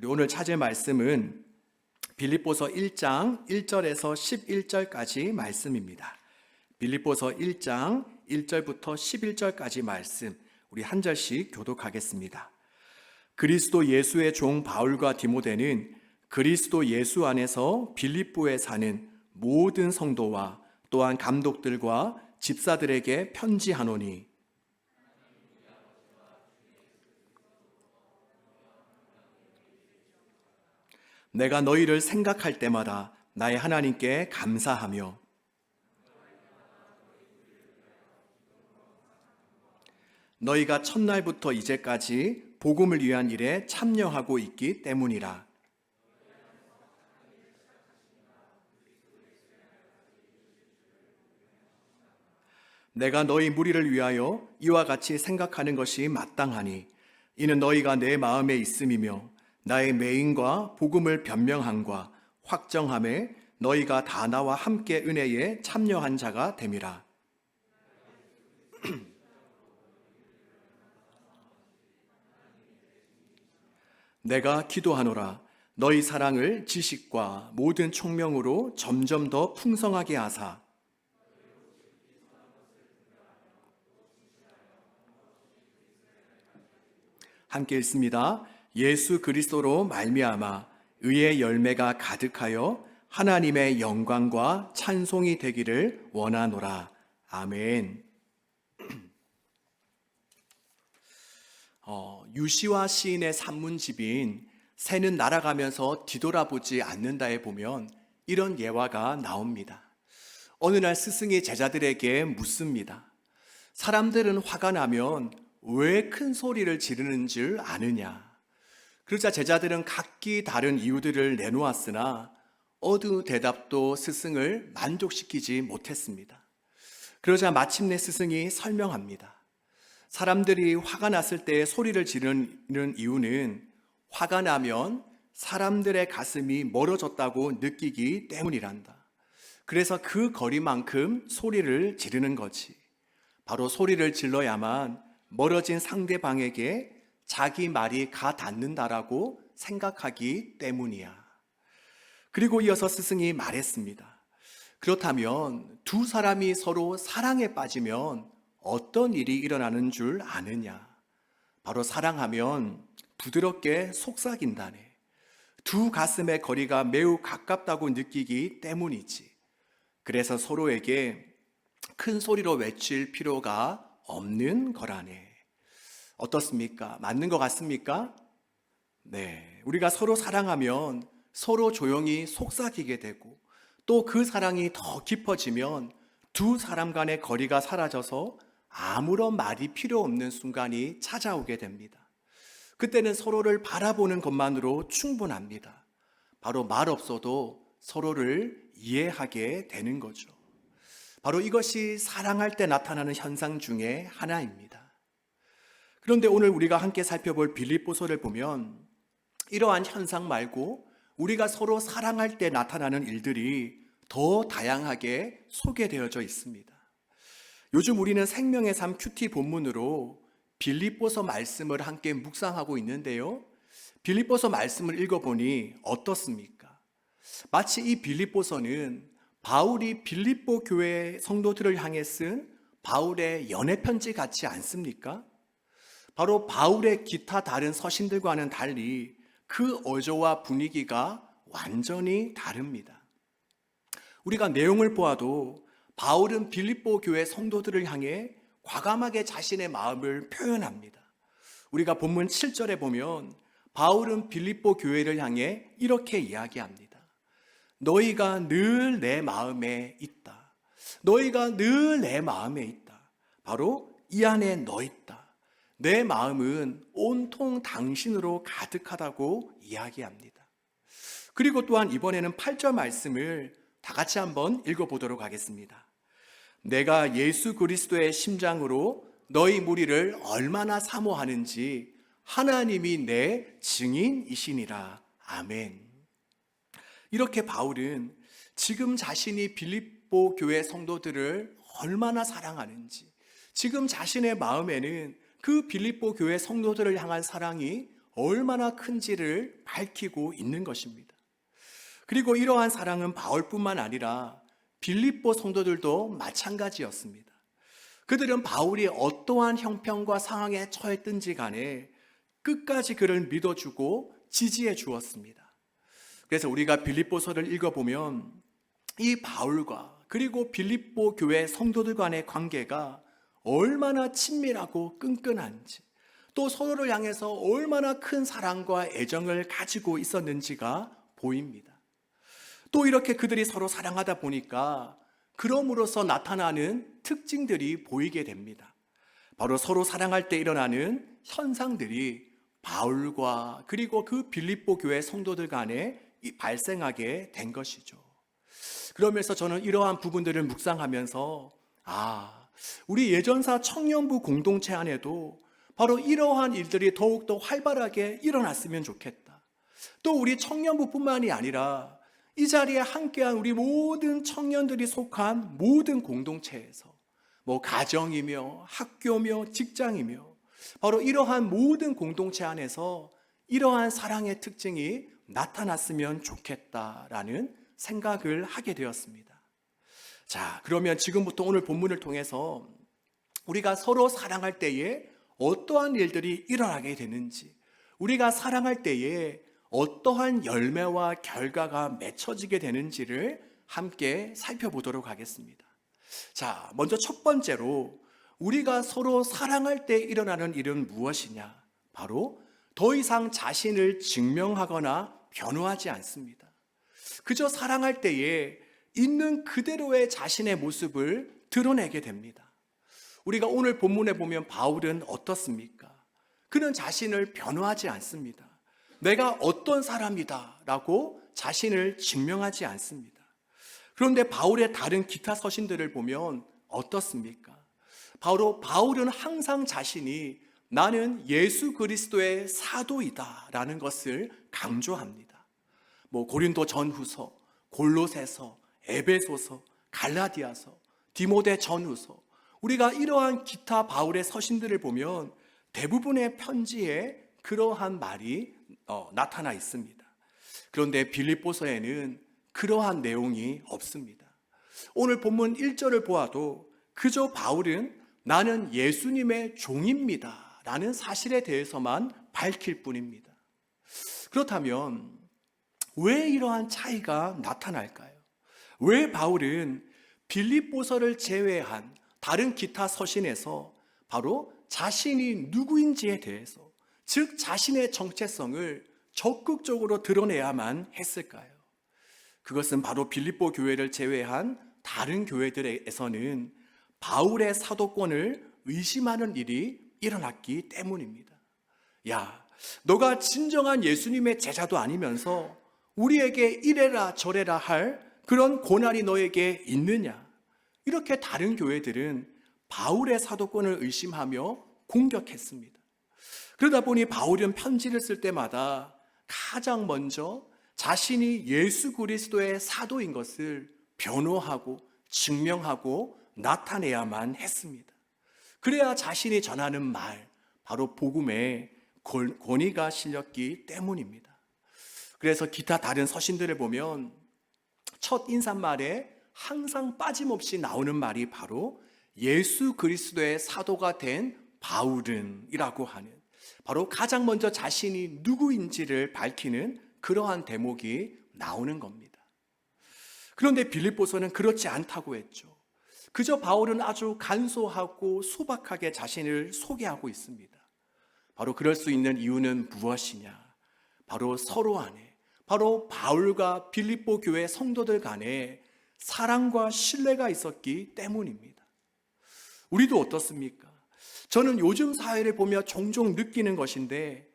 우리 오늘 찾을 말씀은 빌립보서 1장 1절에서 11절까지 말씀입니다. 빌립보서 1장 1절부터 11절까지 말씀, 우리 한 절씩 교독하겠습니다. 그리스도 예수의 종 바울과 디모데는 그리스도 예수 안에서 빌립보에 사는 모든 성도와 또한 감독들과 집사들에게 편지하노니, 내가 너희를 생각할 때마다 나의 하나님께 감사하며 너희가 첫날부터 이제까지 복음을 위한 일에 참여하고 있기 때문이라. 내가 너희 무리를 위하여 이와 같이 생각하는 것이 마땅하니 이는 너희가 내 마음에 있음이며 나의 매인과 복음을 변명함과 확정함에 너희가 다 나와 함께 은혜에 참여한 자가 됨이라. 내가 기도하노라. 너희 사랑을 지식과 모든 총명으로 점점 더 풍성하게 하사 함께 읽습니다. 예수 그리스도로 말미암아 의의 열매가 가득하여 하나님의 영광과 찬송이 되기를 원하노라. 아멘. 유시와 시인의 산문집인 새는 날아가면서 뒤돌아보지 않는다에 보면 이런 예화가 나옵니다. 어느 날 스승이 제자들에게 묻습니다. 사람들은 화가 나면 왜 큰 소리를 지르는 줄 아느냐? 그러자 제자들은 각기 다른 이유들을 내놓았으나 어느 대답도 스승을 만족시키지 못했습니다. 그러자 마침내 스승이 설명합니다. 사람들이 화가 났을 때 소리를 지르는 이유는 화가 나면 사람들의 가슴이 멀어졌다고 느끼기 때문이란다. 그래서 그 거리만큼 소리를 지르는 거지. 바로 소리를 질러야만 멀어진 상대방에게 자기 말이 가 닿는다라고 생각하기 때문이야. 그리고 이어서 스승이 말했습니다. 그렇다면 두 사람이 서로 사랑에 빠지면 어떤 일이 일어나는 줄 아느냐? 바로 사랑하면 부드럽게 속삭인다네. 두 가슴의 거리가 매우 가깝다고 느끼기 때문이지. 그래서 서로에게 큰 소리로 외칠 필요가 없는 거라네. 어떻습니까? 맞는 것 같습니까? 네. 우리가 서로 사랑하면 서로 조용히 속삭이게 되고 또 그 사랑이 더 깊어지면 두 사람 간의 거리가 사라져서 아무런 말이 필요 없는 순간이 찾아오게 됩니다. 그때는 서로를 바라보는 것만으로 충분합니다. 바로 말 없어도 서로를 이해하게 되는 거죠. 바로 이것이 사랑할 때 나타나는 현상 중에 하나입니다. 그런데 오늘 우리가 함께 살펴볼 빌립보서를 보면 이러한 현상 말고 우리가 서로 사랑할 때 나타나는 일들이 더 다양하게 소개되어져 있습니다. 요즘 우리는 생명의 삶 큐티 본문으로 빌립보서 말씀을 함께 묵상하고 있는데요. 빌립보서 말씀을 읽어보니 어떻습니까? 마치 이 빌립보서는 바울이 빌립보 교회 성도들을 향해 쓴 바울의 연애 편지 같지 않습니까? 바로 바울의 기타 다른 서신들과는 달리 그 어조와 분위기가 완전히 다릅니다. 우리가 내용을 보아도 바울은 빌립보 교회 성도들을 향해 과감하게 자신의 마음을 표현합니다. 우리가 본문 7절에 보면 바울은 빌립보 교회를 향해 이렇게 이야기합니다. 너희가 늘 내 마음에 있다. 너희가 늘 내 마음에 있다. 바로 이 안에 너 있다. 내 마음은 온통 당신으로 가득하다고 이야기합니다. 그리고 또한 이번에는 8절 말씀을 다 같이 한번 읽어보도록 하겠습니다. 내가 예수 그리스도의 심장으로 너희 무리를 얼마나 사모하는지 하나님이 내 증인이시니라. 아멘. 이렇게 바울은 지금 자신이 빌립보 교회 성도들을 얼마나 사랑하는지, 지금 자신의 마음에는 그 빌립보 교회 성도들을 향한 사랑이 얼마나 큰지를 밝히고 있는 것입니다. 그리고 이러한 사랑은 바울뿐만 아니라 빌립보 성도들도 마찬가지였습니다. 그들은 바울이 어떠한 형편과 상황에 처했든지 간에 끝까지 그를 믿어주고 지지해 주었습니다. 그래서 우리가 빌립보서를 읽어보면 이 바울과 그리고 빌립보 교회 성도들 간의 관계가 얼마나 친밀하고 끈끈한지, 또 서로를 향해서 얼마나 큰 사랑과 애정을 가지고 있었는지가 보입니다. 또 이렇게 그들이 서로 사랑하다 보니까 그럼으로써 나타나는 특징들이 보이게 됩니다. 바로 서로 사랑할 때 일어나는 현상들이 바울과 그리고 그 빌립보 교회 성도들 간에 발생하게 된 것이죠. 그러면서 저는 이러한 부분들을 묵상하면서 우리 예전사 청년부 공동체 안에도 바로 이러한 일들이 더욱더 활발하게 일어났으면 좋겠다. 또 우리 청년부뿐만이 아니라 이 자리에 함께한 우리 모든 청년들이 속한 모든 공동체에서 가정이며 학교며 직장이며 바로 이러한 모든 공동체 안에서 이러한 사랑의 특징이 나타났으면 좋겠다라는 생각을 하게 되었습니다. 자, 그러면 지금부터 오늘 본문을 통해서 우리가 서로 사랑할 때에 어떠한 일들이 일어나게 되는지, 우리가 사랑할 때에 어떠한 열매와 결과가 맺혀지게 되는지를 함께 살펴보도록 하겠습니다. 자, 먼저 첫 번째로 우리가 서로 사랑할 때 일어나는 일은 무엇이냐? 바로 더 이상 자신을 증명하거나 변호하지 않습니다. 그저 사랑할 때에 있는 그대로의 자신의 모습을 드러내게 됩니다. 우리가 오늘 본문에 보면 바울은 어떻습니까? 그는 자신을 변호하지 않습니다. 내가 어떤 사람이다 라고 자신을 증명하지 않습니다. 그런데 바울의 다른 기타 서신들을 보면 어떻습니까? 바울은 항상 자신이 나는 예수 그리스도의 사도이다 라는 것을 강조합니다. 고린도 전후서, 골로새서, 에베소서, 갈라디아서, 디모데 전후서, 우리가 이러한 기타 바울의 서신들을 보면 대부분의 편지에 그러한 말이 나타나 있습니다. 그런데 빌립보서에는 그러한 내용이 없습니다. 오늘 본문 1절을 보아도 그저 바울은 나는 예수님의 종입니다 라는 사실에 대해서만 밝힐 뿐입니다. 그렇다면 왜 이러한 차이가 나타날까요? 왜 바울은 빌립보서를 제외한 다른 기타 서신에서 바로 자신이 누구인지에 대해서, 즉 자신의 정체성을 적극적으로 드러내야만 했을까요? 그것은 바로 빌립보 교회를 제외한 다른 교회들에서는 바울의 사도권을 의심하는 일이 일어났기 때문입니다. 야, 너가 진정한 예수님의 제자도 아니면서 우리에게 이래라 저래라 할 그런 권한이 너에게 있느냐? 이렇게 다른 교회들은 바울의 사도권을 의심하며 공격했습니다. 그러다 보니 바울은 편지를 쓸 때마다 가장 먼저 자신이 예수 그리스도의 사도인 것을 변호하고 증명하고 나타내야만 했습니다. 그래야 자신이 전하는 말, 바로 복음의 권위가 실렸기 때문입니다. 그래서 기타 다른 서신들을 보면 첫 인사말에 항상 빠짐없이 나오는 말이 바로 예수 그리스도의 사도가 된 바울은 이라고 하는, 바로 가장 먼저 자신이 누구인지를 밝히는 그러한 대목이 나오는 겁니다. 그런데 빌립보서는 그렇지 않다고 했죠. 그저 바울은 아주 간소하고 소박하게 자신을 소개하고 있습니다. 바로 그럴 수 있는 이유는 무엇이냐? 바로 서로 안에, 바로 바울과 빌립보 교회 성도들 간에 사랑과 신뢰가 있었기 때문입니다. 우리도 어떻습니까? 저는 요즘 사회를 보며 종종 느끼는 것인데,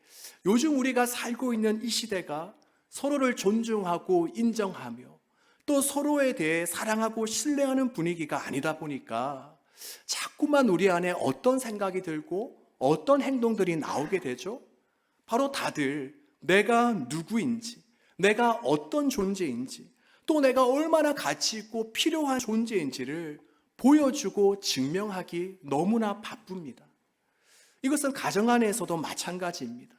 요즘 우리가 살고 있는 이 시대가 서로를 존중하고 인정하며 또 서로에 대해 사랑하고 신뢰하는 분위기가 아니다 보니까 자꾸만 우리 안에 어떤 생각이 들고 어떤 행동들이 나오게 되죠? 바로 다들 내가 누구인지, 내가 어떤 존재인지, 또 내가 얼마나 가치 있고 필요한 존재인지를 보여주고 증명하기 너무나 바쁩니다. 이것은 가정 안에서도 마찬가지입니다.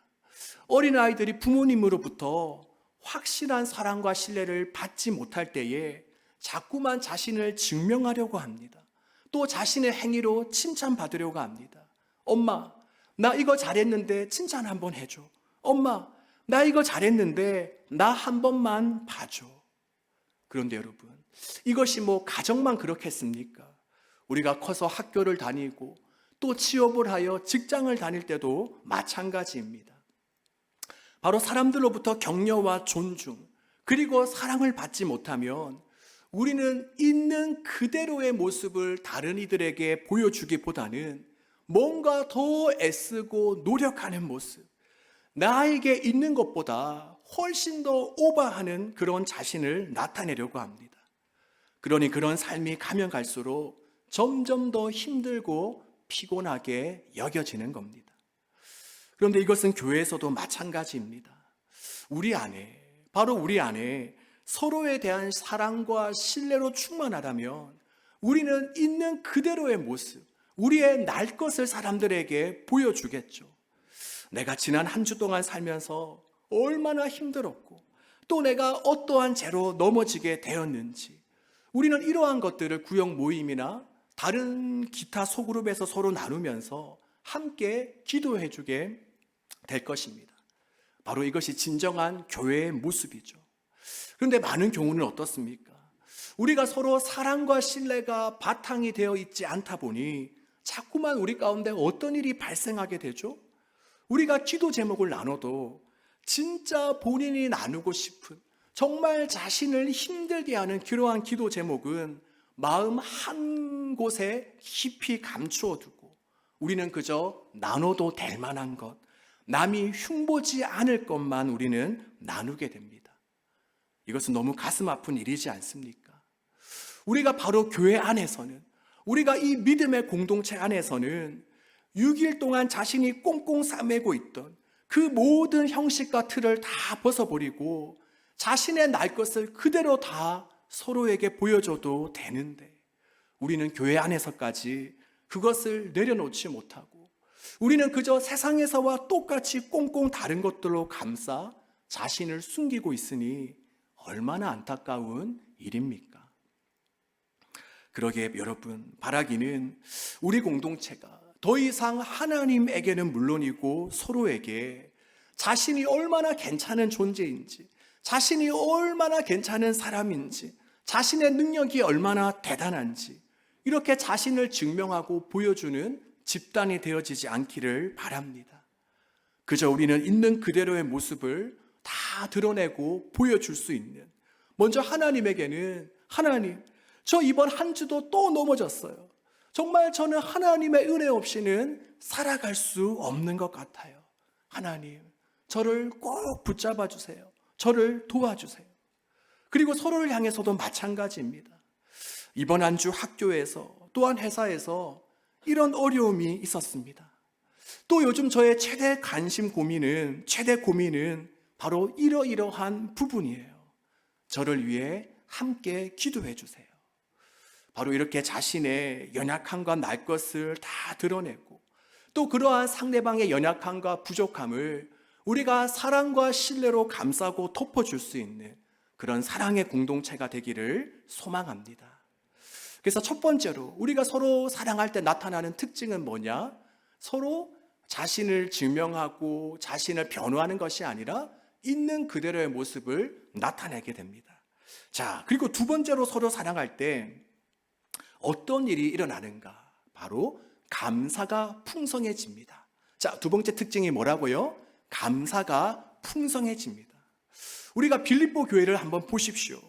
어린아이들이 부모님으로부터 확실한 사랑과 신뢰를 받지 못할 때에 자꾸만 자신을 증명하려고 합니다. 또 자신의 행위로 칭찬받으려고 합니다. 엄마, 나 이거 잘했는데 칭찬 한번 해줘. 엄마, 나 이거 잘했는데 나 한 번만 봐줘. 그런데 여러분, 이것이 가정만 그렇겠습니까? 우리가 커서 학교를 다니고 또 취업을 하여 직장을 다닐 때도 마찬가지입니다. 바로 사람들로부터 격려와 존중, 그리고 사랑을 받지 못하면 우리는 있는 그대로의 모습을 다른 이들에게 보여주기보다는 뭔가 더 애쓰고 노력하는 모습, 나에게 있는 것보다 훨씬 더 오버하는 그런 자신을 나타내려고 합니다. 그러니 그런 삶이 가면 갈수록 점점 더 힘들고 피곤하게 여겨지는 겁니다. 그런데 이것은 교회에서도 마찬가지입니다. 바로 우리 안에 서로에 대한 사랑과 신뢰로 충만하다면 우리는 있는 그대로의 모습, 우리의 날 것을 사람들에게 보여주겠죠. 내가 지난 한 주 동안 살면서 얼마나 힘들었고 또 내가 어떠한 죄로 넘어지게 되었는지, 우리는 이러한 것들을 구역 모임이나 다른 기타 소그룹에서 서로 나누면서 함께 기도해 주게 될 것입니다. 바로 이것이 진정한 교회의 모습이죠. 그런데 많은 경우는 어떻습니까? 우리가 서로 사랑과 신뢰가 바탕이 되어 있지 않다 보니 자꾸만 우리 가운데 어떤 일이 발생하게 되죠? 우리가 기도 제목을 나눠도 진짜 본인이 나누고 싶은, 정말 자신을 힘들게 하는 그러한 기도 제목은 마음 한 곳에 깊이 감추어 두고 우리는 그저 나눠도 될 만한 것, 남이 흉보지 않을 것만 우리는 나누게 됩니다. 이것은 너무 가슴 아픈 일이지 않습니까? 우리가 바로 교회 안에서는, 우리가 이 믿음의 공동체 안에서는 6일 동안 자신이 꽁꽁 싸매고 있던 그 모든 형식과 틀을 다 벗어버리고 자신의 날 것을 그대로 다 서로에게 보여줘도 되는데, 우리는 교회 안에서까지 그것을 내려놓지 못하고 우리는 그저 세상에서와 똑같이 꽁꽁 다른 것들로 감싸 자신을 숨기고 있으니 얼마나 안타까운 일입니까? 그러기에 여러분, 바라기는 우리 공동체가 더 이상 하나님에게는 물론이고 서로에게 자신이 얼마나 괜찮은 존재인지, 자신이 얼마나 괜찮은 사람인지, 자신의 능력이 얼마나 대단한지 이렇게 자신을 증명하고 보여주는 집단이 되어지지 않기를 바랍니다. 그저 우리는 있는 그대로의 모습을 다 드러내고 보여줄 수 있는, 먼저 하나님에게는 하나님, 저 이번 한 주도 또 넘어졌어요. 정말 저는 하나님의 은혜 없이는 살아갈 수 없는 것 같아요. 하나님, 저를 꼭 붙잡아 주세요. 저를 도와주세요. 그리고 서로를 향해서도 마찬가지입니다. 이번 한 주 학교에서 또한 회사에서 이런 어려움이 있었습니다. 또 요즘 저의 최대 고민은 바로 이러이러한 부분이에요. 저를 위해 함께 기도해 주세요. 바로 이렇게 자신의 연약함과 날 것을 다 드러내고 또 그러한 상대방의 연약함과 부족함을 우리가 사랑과 신뢰로 감싸고 덮어줄 수 있는 그런 사랑의 공동체가 되기를 소망합니다. 그래서 첫 번째로 우리가 서로 사랑할 때 나타나는 특징은 뭐냐? 서로 자신을 증명하고 자신을 변호하는 것이 아니라 있는 그대로의 모습을 나타내게 됩니다. 자, 그리고 두 번째로 서로 사랑할 때 어떤 일이 일어나는가? 바로 감사가 풍성해집니다. 자, 두 번째 특징이 뭐라고요? 감사가 풍성해집니다. 우리가 빌립보 교회를 한번 보십시오.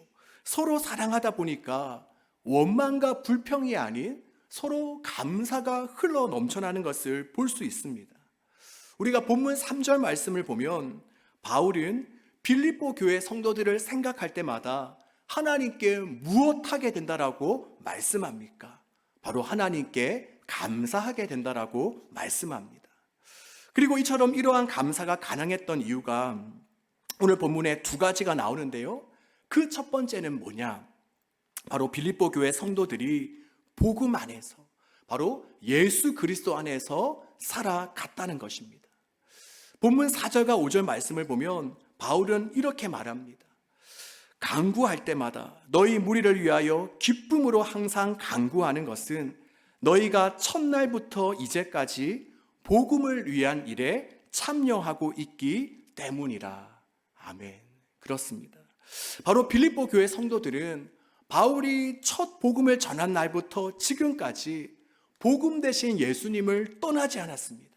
서로 사랑하다 보니까 원망과 불평이 아닌 서로 감사가 흘러 넘쳐나는 것을 볼 수 있습니다. 우리가 본문 3절 말씀을 보면 바울은 빌립보 교회 성도들을 생각할 때마다 하나님께 무엇하게 된다라고 말씀합니까? 바로 하나님께 감사하게 된다라고 말씀합니다. 그리고 이처럼 이러한 감사가 가능했던 이유가 오늘 본문에 두 가지가 나오는데요. 그 첫 번째는 뭐냐? 바로 빌립보 교회 성도들이 복음 안에서, 바로 예수 그리스도 안에서 살아갔다는 것입니다. 본문 4절과 5절 말씀을 보면 바울은 이렇게 말합니다. 간구할 때마다 너희 무리를 위하여 기쁨으로 항상 간구하는 것은 너희가 첫날부터 이제까지 복음을 위한 일에 참여하고 있기 때문이라. 아멘. 그렇습니다. 바로 빌립보 교회 성도들은 바울이 첫 복음을 전한 날부터 지금까지 복음 대신 예수님을 떠나지 않았습니다.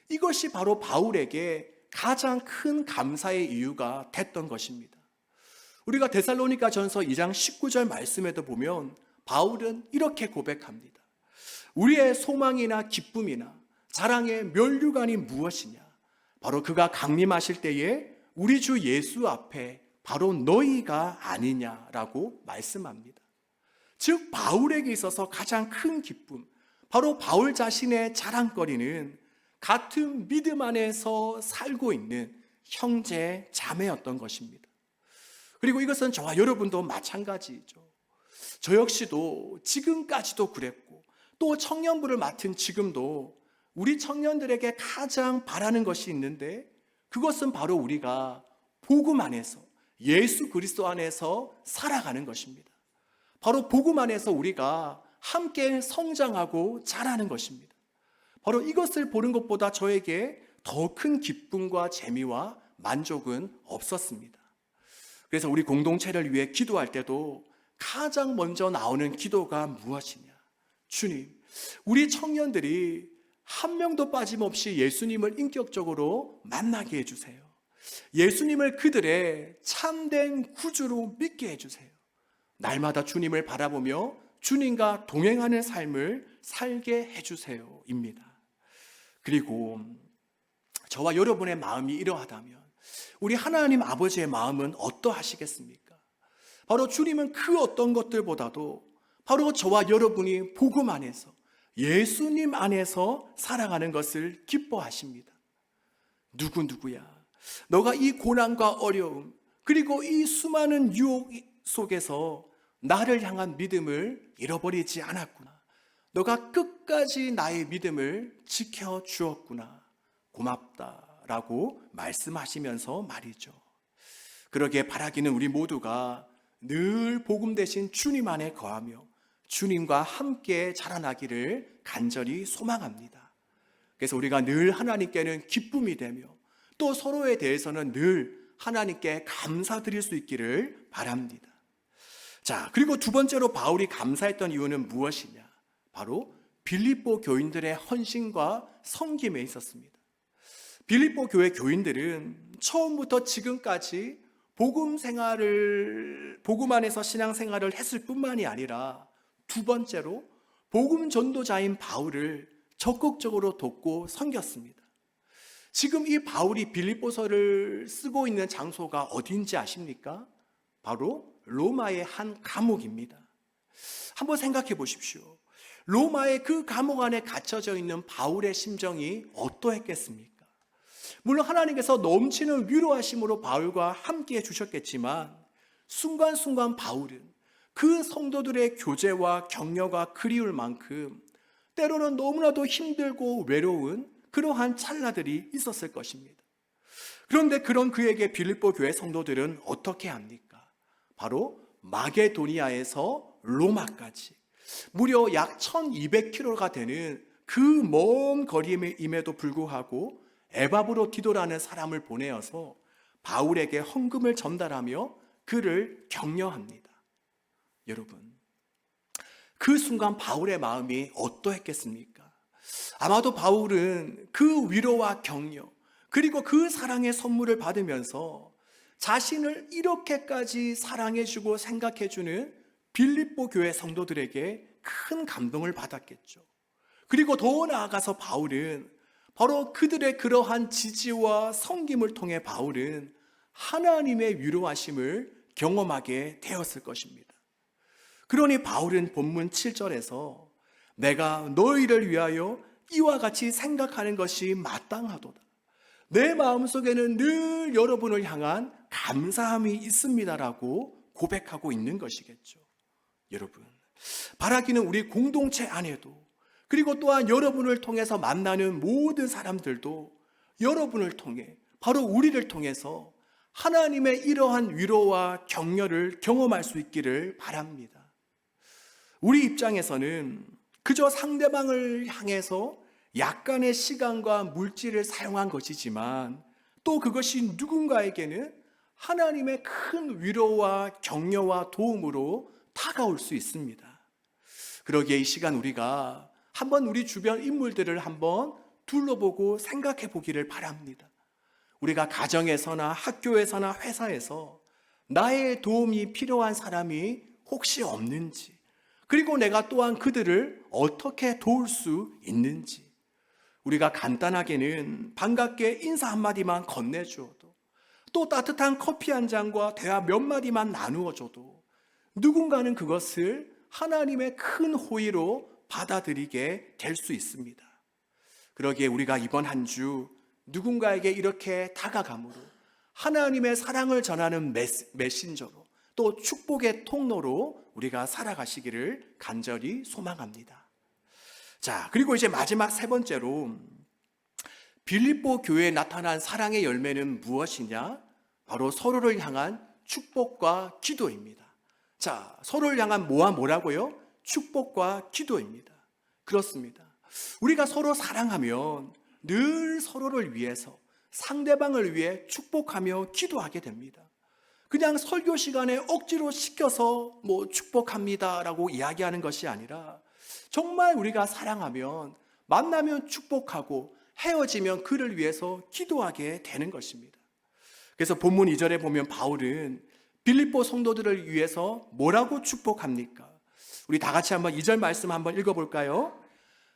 이것이 바로 바울에게 가장 큰 감사의 이유가 됐던 것입니다. 우리가 데살로니가 전서 2장 19절 말씀에도 보면 바울은 이렇게 고백합니다. 우리의 소망이나 기쁨이나 자랑의 면류관이 무엇이냐? 바로 그가 강림하실 때에 우리 주 예수 앞에 바로 너희가 아니냐라고 말씀합니다. 즉 바울에게 있어서 가장 큰 기쁨, 바로 바울 자신의 자랑거리는 같은 믿음 안에서 살고 있는 형제 자매였던 것입니다. 그리고 이것은 저와 여러분도 마찬가지죠. 저 역시도 지금까지도 그랬고 또 청년부를 맡은 지금도 우리 청년들에게 가장 바라는 것이 있는데 그것은 바로 우리가 복음 안에서 예수 그리스도 안에서 살아가는 것입니다. 바로 복음 안에서 우리가 함께 성장하고 자라는 것입니다. 바로 이것을 보는 것보다 저에게 더 큰 기쁨과 재미와 만족은 없었습니다. 그래서 우리 공동체를 위해 기도할 때도 가장 먼저 나오는 기도가 무엇이냐? 주님, 우리 청년들이 한 명도 빠짐없이 예수님을 인격적으로 만나게 해주세요. 예수님을 그들의 참된 구주로 믿게 해주세요. 날마다 주님을 바라보며 주님과 동행하는 삶을 살게 해주세요 입니다. 그리고 저와 여러분의 마음이 이러하다면 우리 하나님 아버지의 마음은 어떠하시겠습니까? 바로 주님은 그 어떤 것들보다도 바로 저와 여러분이 복음 안에서 예수님 안에서 살아가는 것을 기뻐하십니다. 누구야? 너가 이 고난과 어려움 그리고 이 수많은 유혹 속에서 나를 향한 믿음을 잃어버리지 않았구나. 너가 끝까지 나의 믿음을 지켜주었구나. 고맙다라고 말씀하시면서 말이죠. 그러기에 바라기는 우리 모두가 늘 복음 대신 주님 안에 거하며 주님과 함께 자라나기를 간절히 소망합니다. 그래서 우리가 늘 하나님께는 기쁨이 되며 또 서로에 대해서는 늘 하나님께 감사드릴 수 있기를 바랍니다. 자, 그리고 두 번째로 바울이 감사했던 이유는 무엇이냐? 바로 빌립보 교인들의 헌신과 섬김에 있었습니다. 빌립보 교회 교인들은 처음부터 지금까지 복음 안에서 신앙생활을 했을 뿐만이 아니라 두 번째로 복음 전도자인 바울을 적극적으로 돕고 섬겼습니다. 지금 이 바울이 빌립보서를 쓰고 있는 장소가 어디인지 아십니까? 바로 로마의 한 감옥입니다. 한번 생각해 보십시오. 로마의 그 감옥 안에 갇혀져 있는 바울의 심정이 어떠했겠습니까? 물론 하나님께서 넘치는 위로하심으로 바울과 함께 해주셨겠지만 순간순간 바울은 그 성도들의 교제와 격려가 그리울 만큼 때로는 너무나도 힘들고 외로운 그러한 찰나들이 있었을 것입니다. 그런데 그런 그에게 빌립보 교회 성도들은 어떻게 합니까? 바로 마게도니아에서 로마까지 무려 약 1200km가 되는 그 먼 거리임에도 불구하고 에바브로 디도라는 사람을 보내어서 바울에게 헌금을 전달하며 그를 격려합니다. 여러분, 그 순간 바울의 마음이 어떠했겠습니까? 아마도 바울은 그 위로와 격려 그리고 그 사랑의 선물을 받으면서 자신을 이렇게까지 사랑해주고 생각해주는 빌립보 교회 성도들에게 큰 감동을 받았겠죠. 그리고 더 나아가서 바울은 바로 그들의 그러한 지지와 섬김을 통해 바울은 하나님의 위로하심을 경험하게 되었을 것입니다. 그러니 바울은 본문 7절에서 내가 너희를 위하여 이와 같이 생각하는 것이 마땅하도다. 내 마음속에는 늘 여러분을 향한 감사함이 있습니다라고 고백하고 있는 것이겠죠. 여러분, 바라기는 우리 공동체 안에도 그리고 또한 여러분을 통해서 만나는 모든 사람들도 여러분을 통해, 바로 우리를 통해서 하나님의 이러한 위로와 격려를 경험할 수 있기를 바랍니다. 우리 입장에서는 그저 상대방을 향해서 약간의 시간과 물질을 사용한 것이지만 또 그것이 누군가에게는 하나님의 큰 위로와 격려와 도움으로 다가올 수 있습니다. 그러기에 이 시간 우리가 한번 우리 주변 인물들을 한번 둘러보고 생각해 보기를 바랍니다. 우리가 가정에서나 학교에서나 회사에서 나의 도움이 필요한 사람이 혹시 없는지, 그리고 내가 또한 그들을 어떻게 도울 수 있는지, 우리가 간단하게는 반갑게 인사 한마디만 건네주어도, 또 따뜻한 커피 한 잔과 대화 몇 마디만 나누어줘도 누군가는 그것을 하나님의 큰 호의로 받아들이게 될 수 있습니다. 그러기에 우리가 이번 한 주 누군가에게 이렇게 다가감으로 하나님의 사랑을 전하는 메신저로, 또 축복의 통로로 우리가 살아가시기를 간절히 소망합니다. 자, 그리고 이제 마지막 세 번째로 빌립보 교회에 나타난 사랑의 열매는 무엇이냐? 바로 서로를 향한 축복과 기도입니다. 자, 서로를 향한 뭐라고요? 축복과 기도입니다. 그렇습니다. 우리가 서로 사랑하면 늘 서로를 위해서, 상대방을 위해 축복하며 기도하게 됩니다. 그냥 설교 시간에 억지로 시켜서 축복합니다라고 이야기하는 것이 아니라 정말 우리가 사랑하면 만나면 축복하고 헤어지면 그를 위해서 기도하게 되는 것입니다. 그래서 본문 2절에 보면 바울은 빌립보 성도들을 위해서 뭐라고 축복합니까? 우리 다 같이 한번 2절 말씀 한번 읽어볼까요?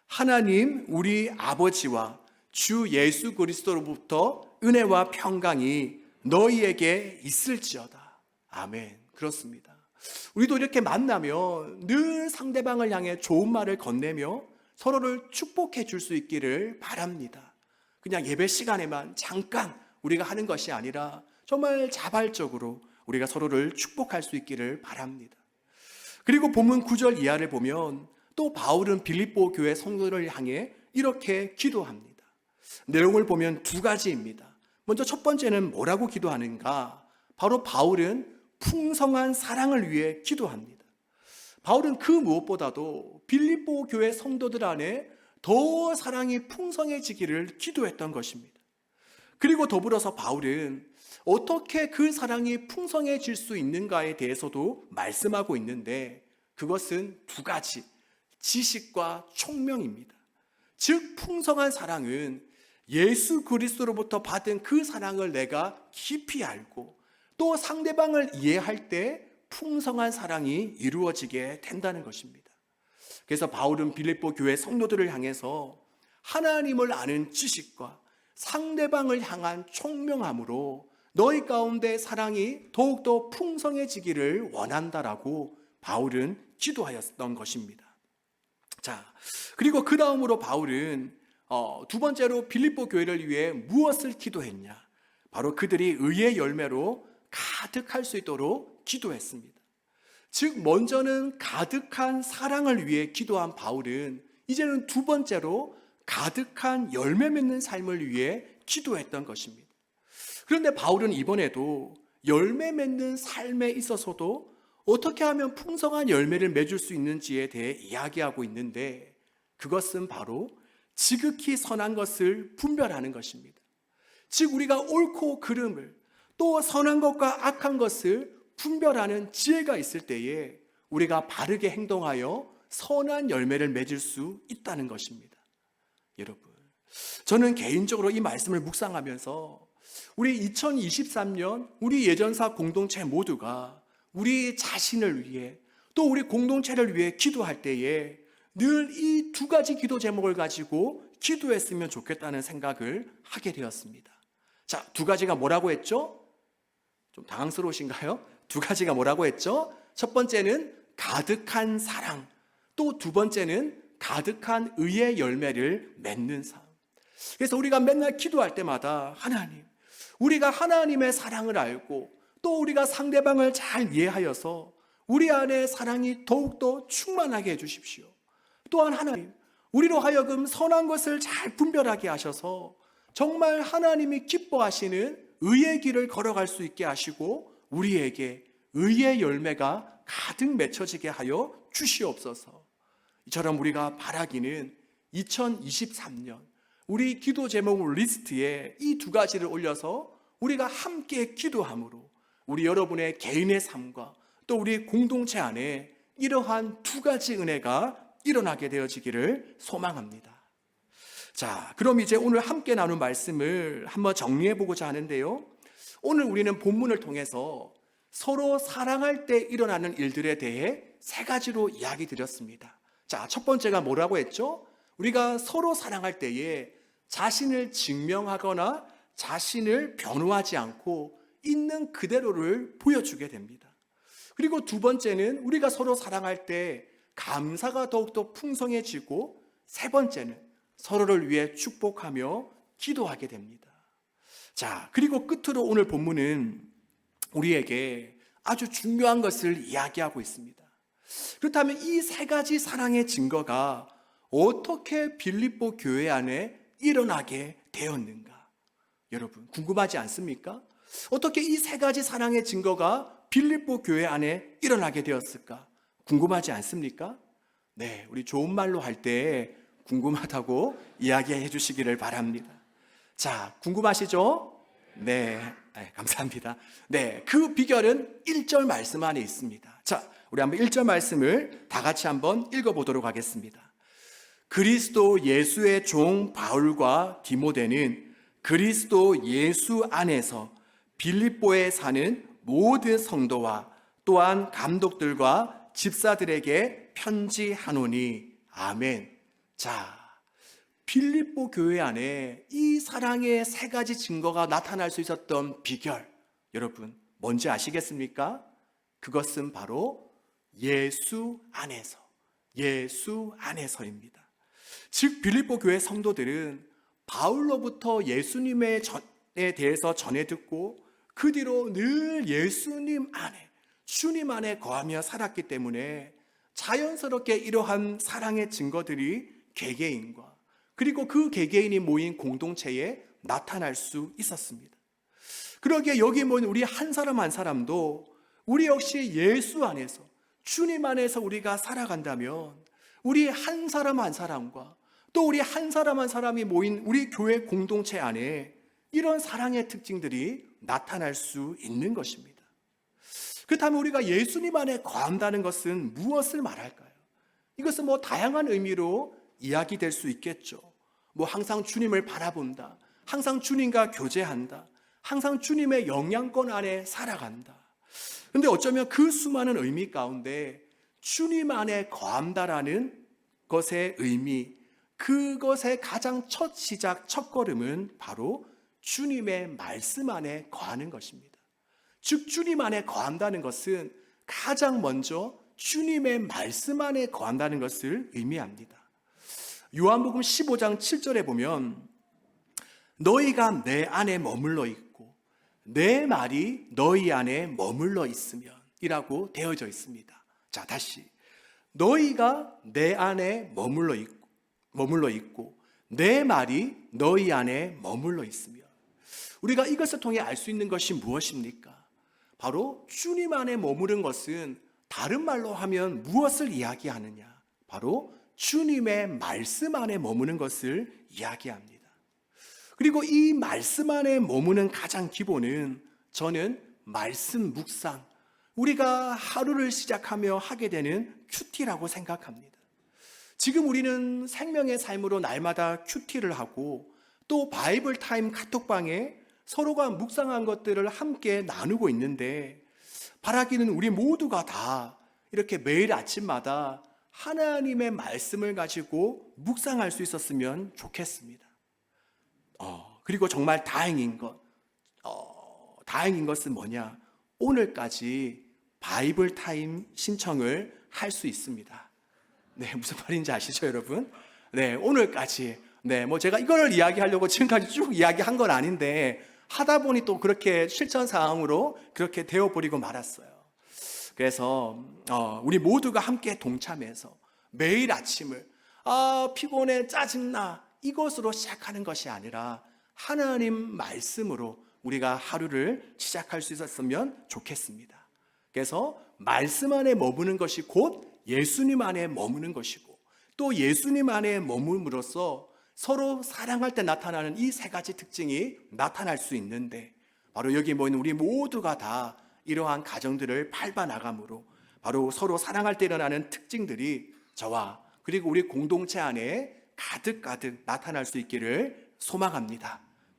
하나님 우리 아버지와 주 예수 그리스도로부터 은혜와 평강이 너희에게 있을지어다. 아멘. 그렇습니다. 우리도 이렇게 만나면 늘 상대방을 향해 좋은 말을 건네며 서로를 축복해 줄 수 있기를 바랍니다. 그냥 예배 시간에만 잠깐 우리가 하는 것이 아니라 정말 자발적으로 우리가 서로를 축복할 수 있기를 바랍니다. 그리고 본문 9절 이하를 보면 또 바울은 빌립보 교회 성도를 향해 이렇게 기도합니다. 내용을 보면 두 가지입니다. 먼저 첫 번째는 뭐라고 기도하는가? 바로 바울은 풍성한 사랑을 위해 기도합니다. 바울은 그 무엇보다도 빌립보 교회 성도들 안에 더 사랑이 풍성해지기를 기도했던 것입니다. 그리고 더불어서 바울은 어떻게 그 사랑이 풍성해질 수 있는가에 대해서도 말씀하고 있는데 그것은 두 가지, 지식과 총명입니다. 즉 풍성한 사랑은 예수 그리스도로부터 받은 그 사랑을 내가 깊이 알고 또 상대방을 이해할 때 풍성한 사랑이 이루어지게 된다는 것입니다. 그래서 바울은 빌립보 교회 성도들을 향해서 하나님을 아는 지식과 상대방을 향한 총명함으로 너희 가운데 사랑이 더욱더 풍성해지기를 원한다라고 바울은 기도하였던 것입니다. 자, 그리고 그 다음으로 바울은 두 번째로 빌립보 교회를 위해 무엇을 기도했냐? 바로 그들이 의의 열매로 가득할 수 있도록 기도했습니다. 즉 먼저는 가득한 사랑을 위해 기도한 바울은 이제는 두 번째로 가득한 열매 맺는 삶을 위해 기도했던 것입니다. 그런데 바울은 이번에도 열매 맺는 삶에 있어서도 어떻게 하면 풍성한 열매를 맺을 수 있는지에 대해 이야기하고 있는데 그것은 바로 지극히 선한 것을 분별하는 것입니다. 즉 우리가 옳고 그름을 또 선한 것과 악한 것을 분별하는 지혜가 있을 때에 우리가 바르게 행동하여 선한 열매를 맺을 수 있다는 것입니다. 여러분, 저는 개인적으로 이 말씀을 묵상하면서 우리 2023년 우리 예전사 공동체 모두가 우리 자신을 위해 또 우리 공동체를 위해 기도할 때에 늘 이 두 가지 기도 제목을 가지고 기도했으면 좋겠다는 생각을 하게 되었습니다. 자, 두 가지가 뭐라고 했죠? 좀 당황스러우신가요? 두 가지가 뭐라고 했죠? 첫 번째는 가득한 사랑, 또 두 번째는 가득한 의의 열매를 맺는 삶. 그래서 우리가 맨날 기도할 때마다 하나님, 우리가 하나님의 사랑을 알고 또 우리가 상대방을 잘 이해하여서 우리 안에 사랑이 더욱더 충만하게 해주십시오. 또한 하나님, 우리로 하여금 선한 것을 잘 분별하게 하셔서 정말 하나님이 기뻐하시는 의의 길을 걸어갈 수 있게 하시고 우리에게 의의 열매가 가득 맺혀지게 하여 주시옵소서. 이처럼 우리가 바라기는 2023년 우리 기도 제목 리스트에 이 두 가지를 올려서 우리가 함께 기도함으로 우리 여러분의 개인의 삶과 또 우리 공동체 안에 이러한 두 가지 은혜가 일어나게 되어지기를 소망합니다. 자, 그럼 이제 오늘 함께 나눈 말씀을 한번 정리해 보고자 하는데요. 오늘 우리는 본문을 통해서 서로 사랑할 때 일어나는 일들에 대해 세 가지로 이야기 드렸습니다. 자, 첫 번째가 뭐라고 했죠? 우리가 서로 사랑할 때에 자신을 증명하거나 자신을 변호하지 않고 있는 그대로를 보여주게 됩니다. 그리고 두 번째는 우리가 서로 사랑할 때 감사가 더욱더 풍성해지고 세 번째는 서로를 위해 축복하며 기도하게 됩니다. 자, 그리고 끝으로 오늘 본문은 우리에게 아주 중요한 것을 이야기하고 있습니다. 그렇다면 이 세 가지 사랑의 증거가 어떻게 빌립보 교회 안에 일어나게 되었는가? 여러분 궁금하지 않습니까? 어떻게 이 세 가지 사랑의 증거가 빌립보 교회 안에 일어나게 되었을까? 궁금하지 않습니까? 네, 우리 좋은 말로 할 때 궁금하다고 이야기해 주시기를 바랍니다. 자, 궁금하시죠? 네, 감사합니다. 네, 그 비결은 1절 말씀 안에 있습니다. 자, 우리 한번 1절 말씀을 다 같이 한번 읽어보도록 하겠습니다. 그리스도 예수의 종 바울과 디모데는 그리스도 예수 안에서 빌립보에 사는 모든 성도와 또한 감독들과 집사들에게 편지하노니 아멘. 자, 빌립보 교회 안에 이 사랑의 세 가지 증거가 나타날 수 있었던 비결, 여러분 뭔지 아시겠습니까? 그것은 바로 예수 안에서입니다. 즉 빌립보 교회 성도들은 바울로부터 예수님에 대해서 전해 듣고 그 뒤로 늘 예수님 안에, 주님 안에 거하며 살았기 때문에 자연스럽게 이러한 사랑의 증거들이 개개인과 그리고 그 개개인이 모인 공동체에 나타날 수 있었습니다. 그러기에 여기 모인 우리 한 사람 한 사람도 우리 역시 예수 안에서, 주님 안에서 우리가 살아간다면 우리 한 사람 한 사람과 또 우리 한 사람 한 사람이 모인 우리 교회 공동체 안에 이런 사랑의 특징들이 나타날 수 있는 것입니다. 그렇다면 우리가 예수님 안에 거한다는 것은 무엇을 말할까요? 이것은 다양한 의미로 이야기될 수 있겠죠. 항상 주님을 바라본다, 항상 주님과 교제한다, 항상 주님의 영향권 안에 살아간다. 근데 어쩌면 그 수많은 의미 가운데 주님 안에 거한다라는 것의 의미, 그것의 가장 첫 시작, 첫 걸음은 바로 주님의 말씀 안에 거하는 것입니다. 즉 주님 안에 거한다는 것은 가장 먼저 주님의 말씀 안에 거한다는 것을 의미합니다. 요한복음 15장 7절에 보면 너희가 내 안에 머물러 있고 내 말이 너희 안에 머물러 있으면 이라고 되어져 있습니다. 자, 다시 너희가 내 안에 머물러 있고 내 말이 너희 안에 머물러 있으면, 우리가 이것을 통해 알 수 있는 것이 무엇입니까? 바로 주님 안에 머무른 것은 다른 말로 하면 무엇을 이야기하느냐? 바로 주님의 말씀 안에 머무는 것을 이야기합니다. 그리고 이 말씀 안에 머무는 가장 기본은 저는 말씀 묵상, 우리가 하루를 시작하며 하게 되는 큐티라고 생각합니다. 지금 우리는 생명의 삶으로 날마다 큐티를 하고 또 바이블 타임 카톡방에 서로가 묵상한 것들을 함께 나누고 있는데, 바라기는 우리 모두가 다 이렇게 매일 아침마다 하나님의 말씀을 가지고 묵상할 수 있었으면 좋겠습니다. 그리고 정말 다행인 것은 뭐냐? 오늘까지 바이블 타임 신청을 할 수 있습니다. 네, 무슨 말인지 아시죠, 여러분? 네, 오늘까지. 네, 제가 이걸 이야기하려고 지금까지 쭉 이야기한 건 아닌데, 하다 보니 또 그렇게 실천 사항으로 그렇게 되어버리고 말았어요. 그래서 우리 모두가 함께 동참해서 매일 아침을 피곤해, 짜증나, 이것으로 시작하는 것이 아니라 하나님 말씀으로 우리가 하루를 시작할 수 있었으면 좋겠습니다. 그래서 말씀 안에 머무는 것이 곧 예수님 안에 머무는 것이고, 또 예수님 안에 머물므로써 서로 사랑할 때 나타나는 이 세 가지 특징이 나타날 수 있는데, 바로 여기 모인 우리 모두가 다 이러한 가정들을 밟아 나감으로 바로 서로 사랑할 때 일어나는 특징들이 저와 그리고 우리 공동체 안에 가득 나타날 수 있기를 소망합니다.